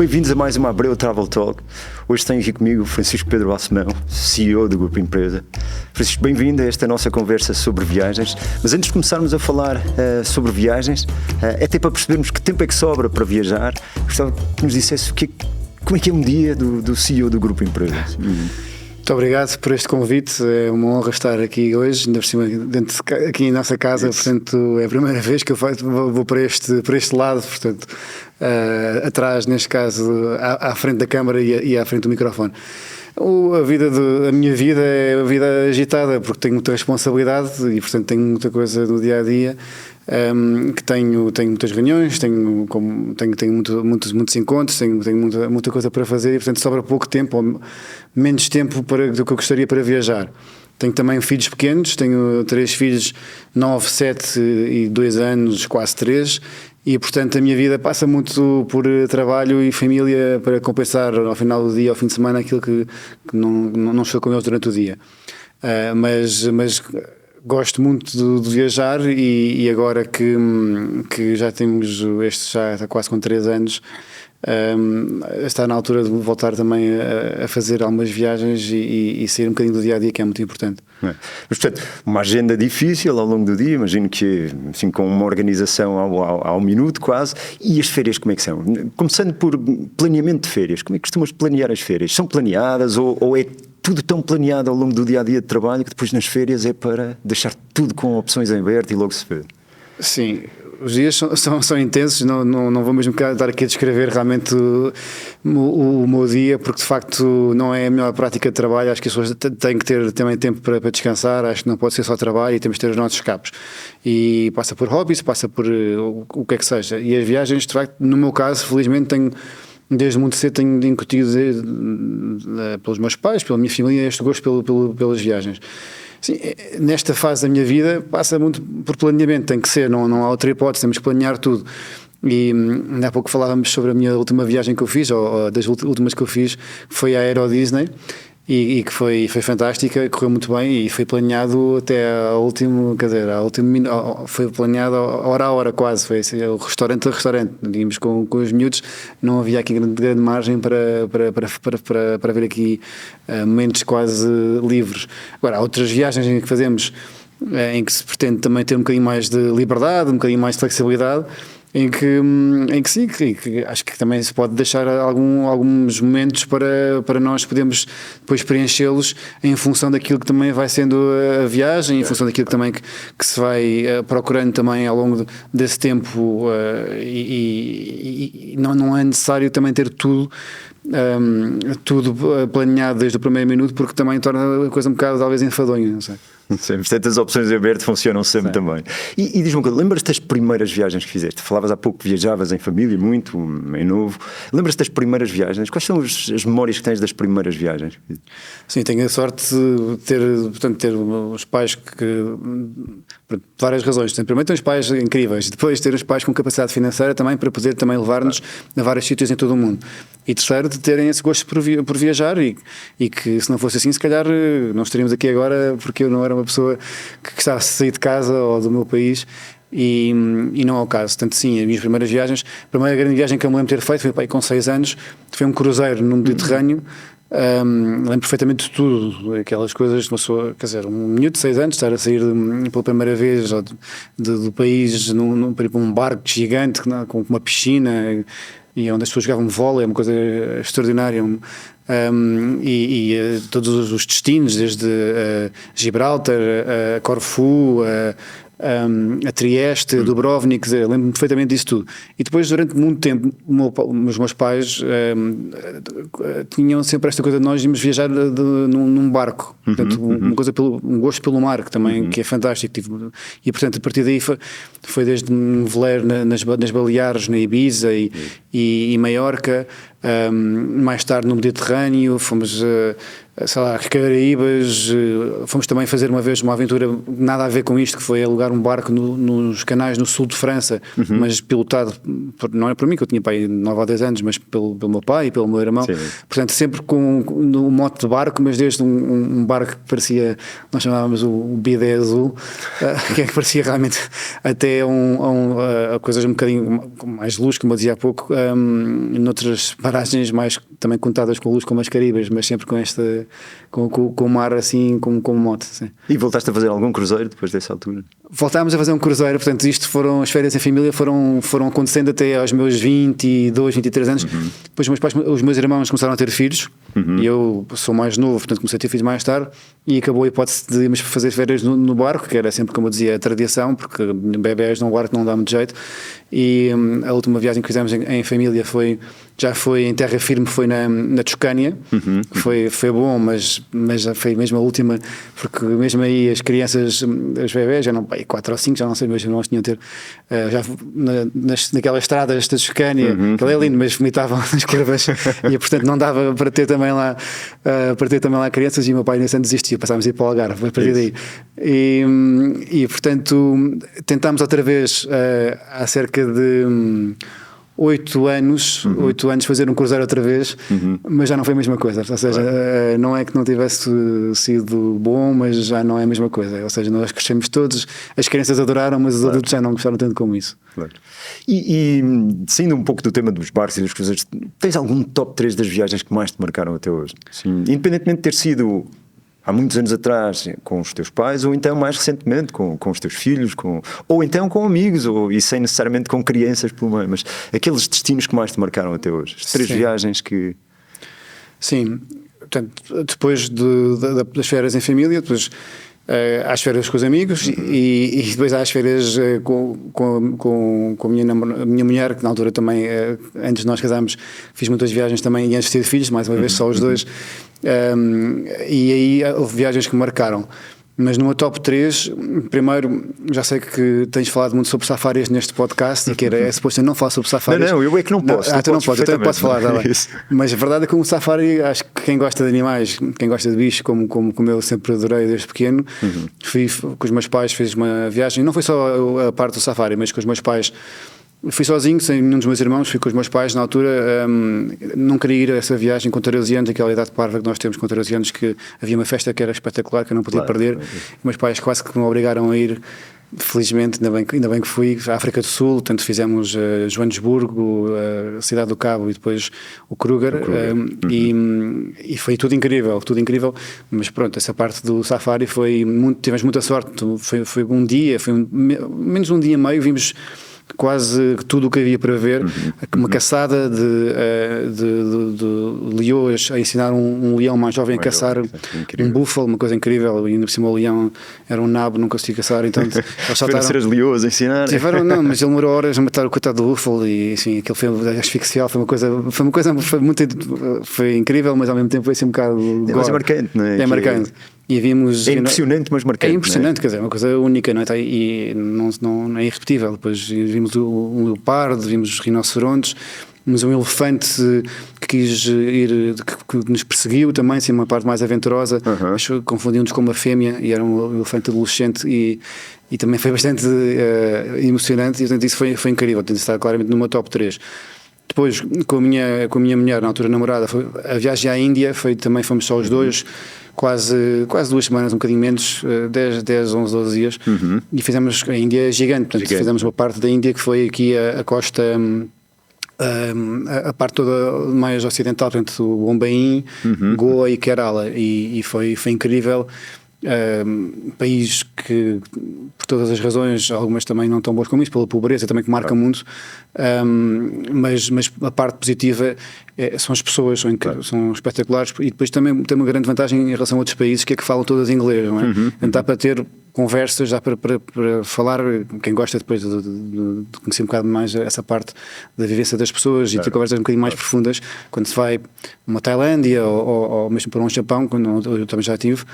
bem-vindos a mais uma Abreu Travel Talk. Hoje tenho aqui comigo o Francisco Pedro Balsemão, CEO do Grupo Empresa. Francisco, bem-vindo a esta nossa conversa sobre viagens. Mas antes de começarmos a falar sobre viagens, até para percebermos que tempo é que sobra para viajar, gostava que nos dissesse como é que é um dia do CEO do Grupo Empresa. Muito obrigado por este convite, é uma honra estar aqui hoje, ainda por cima aqui em nossa casa. Portanto é a primeira vez que eu vou para este lado, portanto atrás, neste caso à frente da câmara e à frente do microfone. A minha vida é uma vida agitada, porque tenho muita responsabilidade e portanto tenho muita coisa no dia a dia, que tenho muitas reuniões, tenho muitos encontros, tenho muita coisa para fazer e portanto sobra pouco tempo ou menos tempo do que eu gostaria para viajar. Tenho também filhos pequenos, tenho 3 filhos, 9, 7 e 2 anos, quase 3, e portanto a minha vida passa muito por trabalho e família para compensar ao final do dia, ao fim de semana, aquilo que não estou com eles durante o dia. Mas gosto muito de viajar e agora que já temos, este já está quase com 3 anos, está na altura de voltar também a fazer algumas viagens e sair um bocadinho do dia a dia, que é muito importante. Mas, portanto, uma agenda difícil ao longo do dia, imagino que assim, com uma organização ao minuto quase. E as férias como é que são? Começando por planeamento de férias, como é que costumas planear as férias? São planeadas ou é tudo tão planeado ao longo do dia a dia de trabalho que depois nas férias é para deixar tudo com opções em aberto e logo se vê? Sim, os dias são intensos, não vou mesmo estar aqui a descrever realmente o meu dia, porque de facto não é a melhor prática de trabalho. Acho que as pessoas têm que ter também tempo para descansar, acho que não pode ser só trabalho e temos que ter os nossos escapes. E passa por hobbies, passa por o que é que seja. E as viagens, de facto, no meu caso, felizmente desde muito cedo tenho incutido pelos meus pais, pela minha família, este gosto pelas viagens. Sim, nesta fase da minha vida passa muito por planeamento, tem que ser, não há outra hipótese, temos que planear tudo. E ainda há pouco falávamos sobre a minha última viagem que eu fiz, ou das últimas que eu fiz, foi a Euro Disney, e que foi fantástica, correu muito bem e foi planeado até ao último, minuto, foi planeado hora a hora quase, foi assim, o restaurante a restaurante, íamos com os miúdos, não havia aqui grande margem para ver aqui momentos quase livres. Agora, há outras viagens em que fazemos, em que se pretende também ter um bocadinho mais de liberdade, um bocadinho mais de flexibilidade, em que sim, que acho que também se pode deixar alguns momentos para nós podermos depois preenchê-los em função daquilo que também vai sendo a viagem, em função daquilo que também que se vai procurando também ao longo desse tempo, e não é necessário também ter tudo planeado desde o primeiro minuto, porque também torna a coisa um bocado talvez enfadonha, não sei. Sim, portanto as opções em aberto funcionam sempre. Sim. Também. E diz-me uma coisa, lembras-te das primeiras viagens que fizeste? Falavas há pouco que viajavas em família muito, em novo. Lembras-te das primeiras viagens? Quais são as memórias que tens das primeiras viagens? Sim, tenho a sorte de ter os pais por várias razões. Primeiro ter os pais incríveis, depois ter os pais com capacidade financeira também para poder também levar-nos a vários sítios em todo o mundo. E terceiro, de terem esse gosto por viajar e que se não fosse assim, se calhar não estaríamos aqui agora, porque eu não era uma pessoa que gostava de sair de casa ou do meu país. E não é o caso. Portanto, sim, as minhas primeiras viagens, a primeira grande viagem que eu me lembro de ter feito foi para aí com 6 anos, foi um cruzeiro no Mediterrâneo. Lembro perfeitamente de tudo, aquelas coisas de uma pessoa, quer dizer, um miúdo de 6 anos estar a sair pela primeira vez do país para ir para um barco gigante com uma piscina e onde as pessoas jogavam vôlei, é uma coisa extraordinária. Todos os destinos, desde Gibraltar, Corfu, a Trieste, Dubrovnik, lembro-me perfeitamente disso tudo. E depois, durante muito tempo, os meus pais tinham sempre esta coisa de nós irmos viajar num barco. Portanto, um gosto pelo mar, que também que é fantástico. E portanto, a partir daí foi desde um veleiro nas Baleares, na Ibiza e Maiorca, mais tarde no Mediterrâneo, fomos sei lá, Caraíbas, fomos também fazer uma vez uma aventura nada a ver com isto, que foi alugar um barco nos canais no sul de França, mas pilotado, não é por mim, que eu tinha pai 9 ou 10 anos, mas pelo meu pai e pelo meu irmão. Sim. Portanto sempre com um mote de barco, mas desde um barco que parecia, nós chamávamos o bidé azul, que parecia realmente até a coisas um bocadinho com mais luz, como eu dizia há pouco, noutras paragens mais também contadas com luz, como as Caribas, mas sempre com esta, com o mar assim, como mote. Sim. E voltaste a fazer algum cruzeiro depois dessa altura? Voltámos a fazer um cruzeiro, portanto isto foram, as férias em família foram acontecendo até aos meus 22, 23 anos. Depois os meus irmãos começaram a ter filhos, e eu sou mais novo, portanto comecei a ter filhos mais tarde, e acabou a hipótese de irmos fazer férias no barco, que era sempre, como eu dizia, a tradição, porque bebés no barco não dá muito jeito. E a última viagem que fizemos em família já foi em terra firme, foi na Toscânia. Foi bom, mas foi mesmo a última, porque mesmo aí as crianças, os bebés, já não, 4 ou 5, já não sei, meus irmãos tinham ter já naquelas estradas da Toscânia, que é lindo, mas vomitavam nas curvas e portanto não dava para ter também lá crianças, e o meu pai nesse ano desistiu, passámos a ir para o Algarve a partir daí. E portanto tentámos outra vez há cerca de 8 anos fazer um cruzeiro outra vez, mas já não foi a mesma coisa, ou seja, não é que não tivesse sido bom, mas já não é a mesma coisa, ou seja, nós crescemos todos, as crianças adoraram, mas os adultos já não gostaram tanto como isso. Claro. E saindo um pouco do tema dos barcos e dos cruzeiros, tens algum top 3 das viagens que mais te marcaram até hoje? Sim. Independentemente de ter sido há muitos anos atrás com os teus pais, ou então mais recentemente com os teus filhos, ou então com amigos, e sem necessariamente com crianças pelo meio, mas aqueles destinos que mais te marcaram até hoje, as 3 viagens que... Sim, portanto, depois das férias em família, depois às férias com os amigos, e depois às férias com a minha mulher, que na altura também, antes de nós casarmos, fiz muitas viagens também, e antes de ter filhos, mais uma vez só os dois. E aí houve viagens que me marcaram, mas no meu top 3, primeiro, já sei que tens falado muito sobre safaris neste podcast, e que é suposto eu não falar sobre safaris. Não, eu é que não posso. Tu não podes, eu também posso falar, tá bem. Mas a verdade é que um safari, acho que quem gosta de animais, quem gosta de bichos, como eu sempre adorei desde pequeno, fui com os meus pais, fiz uma viagem, não foi só a parte do safari, mas com os meus pais. Fui sozinho, sem nenhum dos meus irmãos, fui com os meus pais na altura. Não queria ir a essa viagem com 13 anos, aquela idade parva que nós temos com 13 anos, que havia uma festa que era espetacular, que eu não podia perder. Meus pais quase que me obrigaram a ir, felizmente, ainda bem que fui à África do Sul, portanto fizemos Joanesburgo, a Cidade do Cabo e depois o Kruger, e foi tudo incrível, mas pronto, essa parte do safari tivemos muita sorte, foi um dia, menos um dia e meio, vimos quase tudo o que havia para ver, uma caçada de leões, a ensinar um leão mais jovem a caçar um búfalo, uma coisa incrível, e ainda por cima o leão era um nabo, não conseguia caçar, então eles saltaram. Ser as leões a ensinar. Não, mas ele demorou horas a matar o coitado do búfalo, e assim, aquele filme asfixial foi incrível, mas ao mesmo tempo foi assim um bocado mas é marcante, não é? É marcante. E vimos, é impressionante, mas marcante. É impressionante, quer dizer, é uma coisa única, não é? E não é irrepetível. Depois vimos um leopardo, vimos os rinocerontes, vimos um elefante que quis ir, que nos perseguiu também, assim, uma parte mais aventurosa. Confundimos com uma fêmea e era um elefante adolescente, e também foi bastante emocionante, e portanto isso foi incrível. Portanto, está claramente no meu top 3. Depois, com a minha mulher, na altura namorada, a viagem à Índia, também fomos só os dois, quase 2 semanas, um bocadinho menos, 10, 11, 12 dias, e fizemos a Índia gigante, portanto fizemos uma parte da Índia que foi aqui a costa, a parte toda mais ocidental, portanto Bombaim, Goa e Kerala, e foi incrível. País que, por todas as razões, algumas também não tão boas como isso, pela pobreza também, que marca muito, mas a parte positiva são as pessoas, são espetaculares, e depois também tem uma grande vantagem em relação a outros países, que é que falam todas inglês, não é? Dá para ter conversas, dá para falar, quem gosta depois de conhecer um bocado mais essa parte da vivência das pessoas, e ter conversas um bocadinho mais profundas, quando se vai a uma Tailândia ou mesmo para um Japão, quando eu também já tive.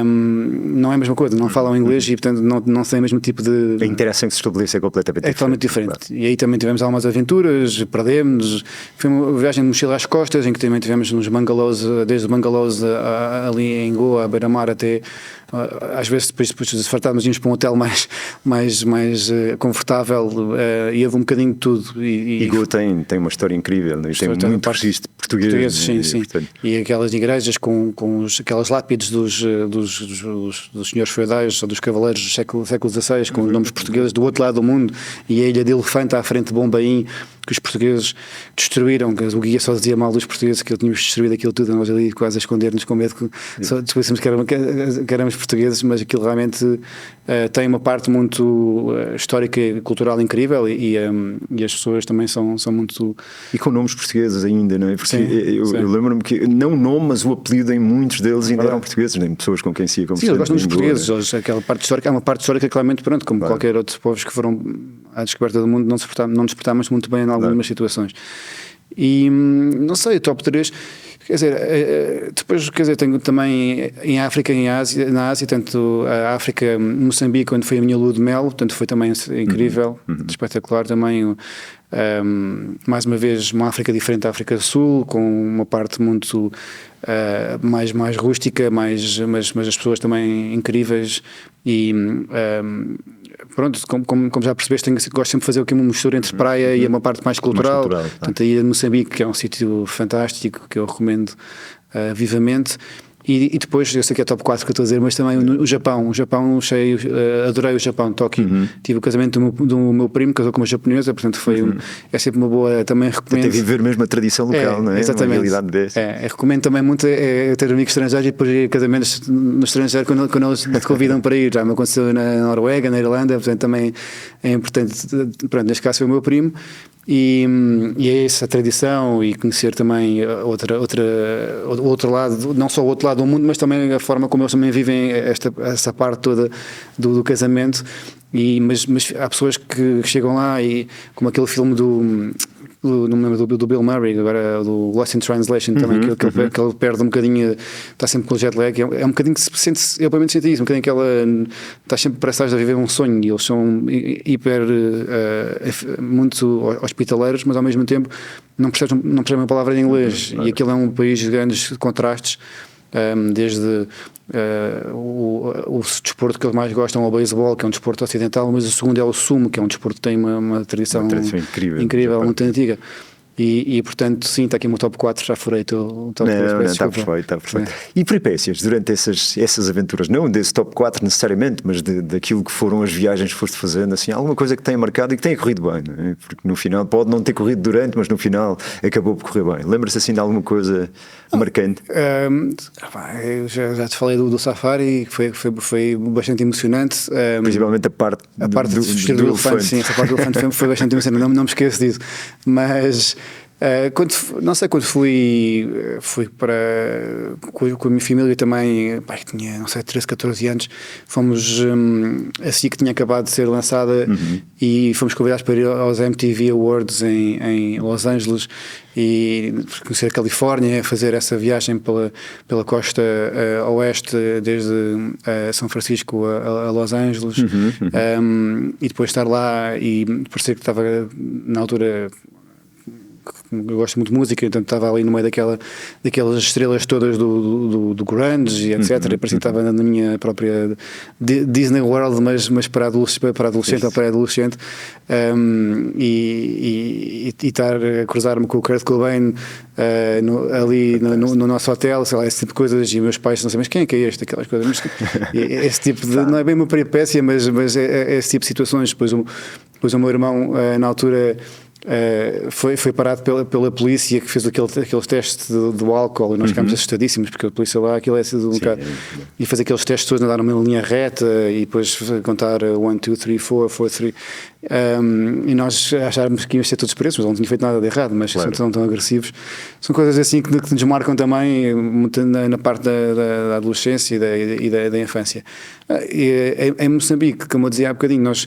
Não é a mesma coisa, não falam inglês e portanto não tem o mesmo tipo de... A interação que se estabelece é completamente diferente. É totalmente diferente. Claro. E aí também tivemos algumas aventuras, perdemos, foi uma viagem de mochila às costas, em que também tivemos nos bungalows, desde bungalows ali em Goa, à beira-mar, até às vezes depois de fartarmos, íamos para um hotel mais confortável, e houve um bocadinho de tudo. E Goa tem uma história incrível, né? Tem muito registro português. Sim. E aquelas igrejas com aquelas lápides dos senhores feudais ou dos cavaleiros do século XVI, com os nomes portugueses do outro lado do mundo, e a ilha de Elefante à frente de Bombaim, que os portugueses destruíram, que o guia só dizia mal dos portugueses, que tínhamos destruído aquilo tudo, nós ali quase a esconder-nos com medo que só descobríssemos que éramos portugueses, mas aquilo realmente tem uma parte muito histórica e cultural incrível e as pessoas também são muito... E com nomes portugueses ainda, não é? Porque Sim, eu lembro-me que, não o nome, mas o apelido em muitos deles ainda eram portugueses, nem pessoas com quem se ia conversar. Sim, eles gostam dos portugueses, aquela parte histórica é uma parte histórica claramente, pronto, como qualquer outro povos que foram à descoberta do mundo, não nos portámos muito bem em algumas situações. E não sei, o top 3, quer dizer, depois, quer dizer, tenho também em África e na Ásia, tanto a África, Moçambique, quando foi a minha lua de mel, portanto foi também incrível, espetacular também. Mais uma vez, uma África diferente da África do Sul, com uma parte muito mais rústica, mas as pessoas também incríveis e pronto, como já percebeste, gosto sempre de fazer aqui uma mistura entre praia e uma parte mais cultural. Portanto, a ilha de Moçambique, que é um sítio fantástico, que eu recomendo vivamente. E depois, eu sei que é top 4 que eu estou a dizer, mas também o Japão, adorei o Japão, Tóquio. Tive o casamento do meu primo, casou com uma japonesa, portanto é sempre uma boa, também recomendo. Tem que viver mesmo a tradição local, não é? Exatamente. Uma realidade dessa. Recomendo também muito ter amigos estrangeiros e depois ir a casamentos no estrangeiro quando eles te convidam para ir. Já me aconteceu na Noruega, na Irlanda, portanto também é importante. Pronto, neste caso foi o meu primo. E é essa tradição e conhecer também outro lado, não só o outro lado do mundo, mas também a forma como eles também vivem essa parte toda do casamento. Mas há pessoas que chegam lá e, como aquele filme não me lembro do Bill Murray, agora do Lost in Translation também, que ele perde um bocadinho, está sempre com o jet lag, é um bocadinho que se sente, eu pelo menos senti isso, um bocadinho que ela está sempre, parece estar a viver um sonho, e eles são hiper muito hospitaleiros, mas ao mesmo tempo não percebem uma palavra em inglês, e aquilo é um país de grandes contrastes, desde o desporto que eles mais gostam é o beisebol, que é um desporto ocidental, mas o segundo é o sumo, que é um desporto que tem uma tradição incrível, muito antiga. E portanto, sim, está aqui o meu top 4, já furei o top 4. Não, está perfeito. E peripécias durante essas aventuras, não desse top 4 necessariamente, mas daquilo que foram as viagens que foste fazendo, assim, alguma coisa que tenha marcado e que tenha corrido bem, não é? Porque no final, pode não ter corrido durante, mas no final acabou por correr bem. Lembra-se assim de alguma coisa marcante? Eu já te falei do safari, que foi bastante emocionante. Principalmente a parte do elefante. Sim, essa parte do elefante foi bastante emocionante, não me esqueço disso. Mas quando fui com a minha família também, tinha, não sei, 13, 14 anos, fomos, assim que tinha acabado de ser lançada, e fomos convidados para ir aos MTV Awards em Los Angeles e conhecer a Califórnia, fazer essa viagem pela costa oeste, desde São Francisco a Los Angeles, e depois estar lá e parecer que estava na altura. Eu gosto muito de música, então estava ali no meio daquelas estrelas todas do grunge e etc. E parecia que estava na minha própria Disney World, mas para adolescente ou pré-adolescente, e estar a cruzar-me com o Kurt Cobain ali no nosso hotel, sei lá, esse tipo de coisas, e meus pais não sei, mas quem é que é este? Aquelas coisas, mas, esse tipo de, não é bem uma peripécia, mas é esse tipo de situações. Depois o meu irmão, na altura, foi parado pela polícia, que fez aqueles testes do álcool, e nós ficámos assustadíssimos, porque a polícia lá, aquilo é sido um bocado, e fazer aqueles testes todos, andar numa linha reta e depois contar 1, 2, 3, 4, 3, e nós achávamos que íamos ser todos presos, mas não tinha feito nada de errado, mas são tão agressivos. São coisas assim que nos marcam também muito na parte da adolescência e da infância. Em Moçambique, como eu dizia há bocadinho, nós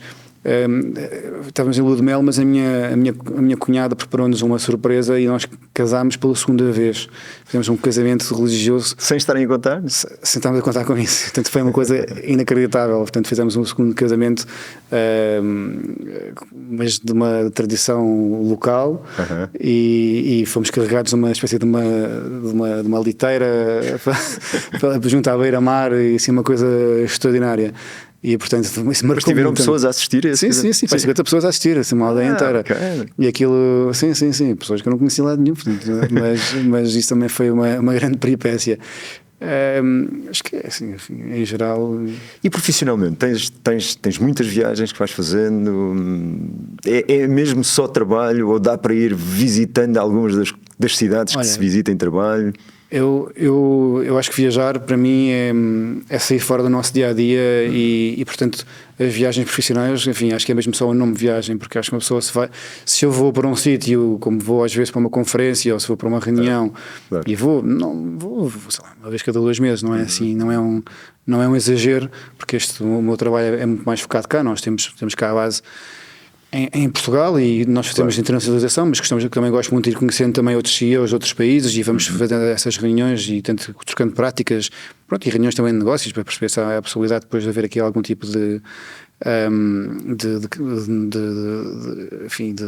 estávamos em lua de mel, mas a minha cunhada preparou-nos uma surpresa e nós casámos pela segunda vez. Fizemos um casamento religioso. Sem estarem a contar? Sem estarmos a contar com isso. Portanto, foi uma coisa inacreditável. Portanto, fizemos um segundo casamento, mas de uma tradição local, e fomos carregados numa espécie de uma liteira junto à beira-mar, e assim uma coisa extraordinária. E portanto, isso marcou. Mas tiveram pessoas a assistir a sim, 50 pessoas a assistir, assim, uma aldeia inteira. Okay. E aquilo, sim, pessoas que eu não conhecia lá de nenhum, portanto, mas isso também foi uma grande peripécia. Acho que é assim, enfim, em geral. E profissionalmente, tens muitas viagens que vais fazendo, é mesmo só trabalho ou dá para ir visitando algumas das cidades que se visita em trabalho? Eu acho que viajar para mim é sair fora do nosso dia a dia e portanto as viagens profissionais, enfim, acho que é mesmo só o nome de viagem, porque acho que uma pessoa se eu vou para um sítio, como vou às vezes para uma conferência ou se vou para uma reunião e vou sei lá, uma vez cada 2 meses, não é assim, não é um exagero, porque o meu trabalho é muito mais focado cá, nós temos cá a base em Portugal e nós fazemos internacionalização, mas também gosto muito de ir conhecendo também outros CEOs, outros países e vamos fazendo essas reuniões e trocando práticas, pronto, e reuniões também de negócios para perceber se há a possibilidade depois de haver aqui algum tipo enfim, de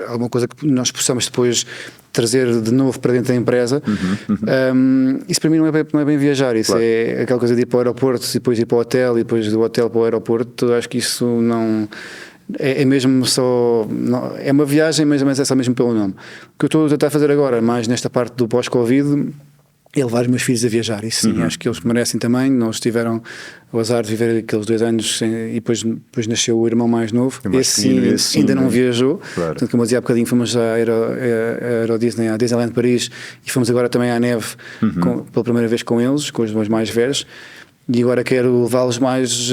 alguma coisa que nós possamos depois trazer de novo para dentro da empresa. Isso para mim não é bem viajar, isso é aquela coisa de ir para o aeroporto e depois ir para o hotel e depois do hotel para o aeroporto. Acho que isso não... É mesmo só... Não, é uma viagem, mas é só mesmo pelo nome. O que eu estou a tentar fazer agora, mais nesta parte do pós-Covid, é levar os meus filhos a viajar. Isso sim, acho que eles merecem também. Nós tiveram o azar de viver aqueles 2 anos e depois nasceu o irmão mais novo. Esse sim, ainda não viajou. Portanto, como eu dizia há bocadinho, fomos à Euro Disney, à Disneyland Paris e fomos agora também à neve pela primeira vez com eles, com os meus mais velhos. E agora quero levá-los mais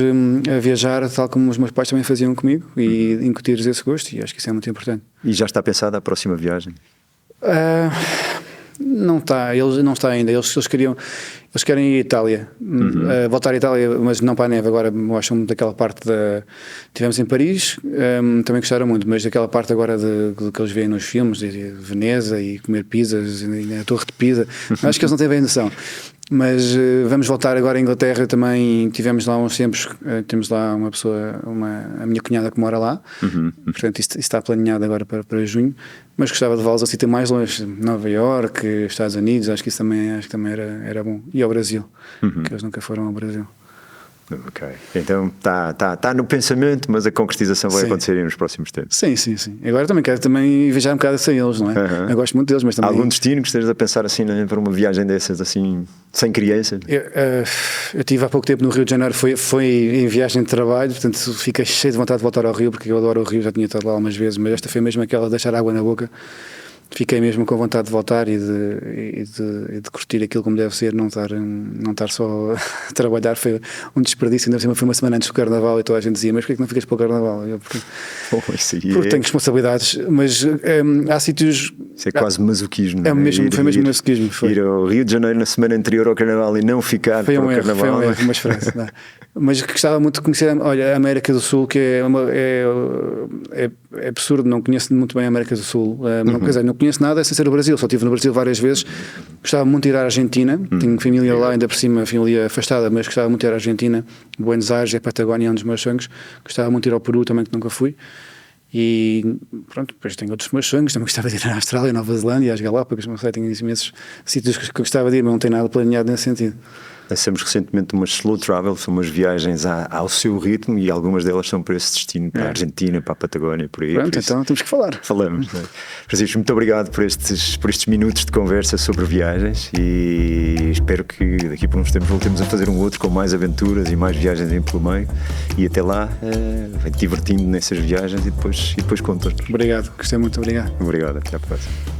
a viajar, tal como os meus pais também faziam comigo, e incutir-lhes esse gosto, e acho que isso é muito importante. E já está pensada a próxima viagem? Não está, não está ainda. Eles querem ir à Itália, voltar à Itália, mas não para a neve. Agora gostam muito daquela parte Tivemos em Paris, também gostaram muito, mas daquela parte agora do que eles veem nos filmes, de Veneza e comer pizzas, e a Torre de Pisa. Acho que eles não têm bem noção. Mas vamos voltar agora à Inglaterra também. Tivemos lá uns tempos, temos lá uma pessoa, a minha cunhada que mora lá, portanto isso está planeado agora para junho, mas gostava de levá-los a sítio mais longe, Nova Iorque, Estados Unidos, acho que também era bom, e ao Brasil, que eles nunca foram ao Brasil. Ok, então está no pensamento, mas a concretização vai acontecer nos próximos tempos. Sim. Agora também quero viajar um bocado sem eles, não é? Eu gosto muito deles, mas também... Algum destino que estejas a pensar assim, né, para uma viagem dessas, assim, sem criança? Eu estive há pouco tempo no Rio de Janeiro, foi em viagem de trabalho, portanto fiquei cheio de vontade de voltar ao Rio, porque eu adoro o Rio, já tinha estado lá algumas vezes, mas esta foi mesmo aquela de deixar água na boca. Fiquei mesmo com vontade de voltar e de curtir aquilo como deve ser, não estar só a trabalhar. Foi um desperdício, ainda por cima foi uma semana antes do Carnaval e toda a gente dizia, mas porquê que não ficas para o Carnaval? Porque tenho responsabilidades, mas há sítios... Isso é quase masoquismo. Foi mesmo masoquismo. Ir ao Rio de Janeiro na semana anterior ao Carnaval e não ficar para o Carnaval. Foi um erro, uma diferença. Mas gostava muito de conhecer a América do Sul, que é absurdo, não conheço muito bem a América do Sul. Quer dizer, não conheço nada sem ser o Brasil, só estive no Brasil várias vezes. Gostava muito de ir à Argentina, tenho família lá, ainda por cima, família afastada, mas gostava muito de ir à Argentina, Buenos Aires, a Patagónia é um dos meus sonhos. Gostava muito de ir ao Peru também, que nunca fui. E pronto, depois tenho outros meus sonhos, também gostava de ir à Austrália, à Nova Zelândia, às Galápagos, não sei, tenho imensos sítios que gostava de ir, mas não tenho nada planeado nesse sentido. Lançamos recentemente umas slow travel, são umas viagens ao seu ritmo e algumas delas são para esse destino, para a Argentina, para a Patagónia, por aí. Pronto, por então temos que falar. Falamos. Né? Francisco, muito obrigado por estes minutos de conversa sobre viagens e espero que daqui por uns tempos voltemos a fazer um outro com mais aventuras e mais viagens em pelo meio e até lá vai-te divertindo nessas viagens e depois contas. Obrigado, gostei muito, obrigado. Obrigado, até à próxima.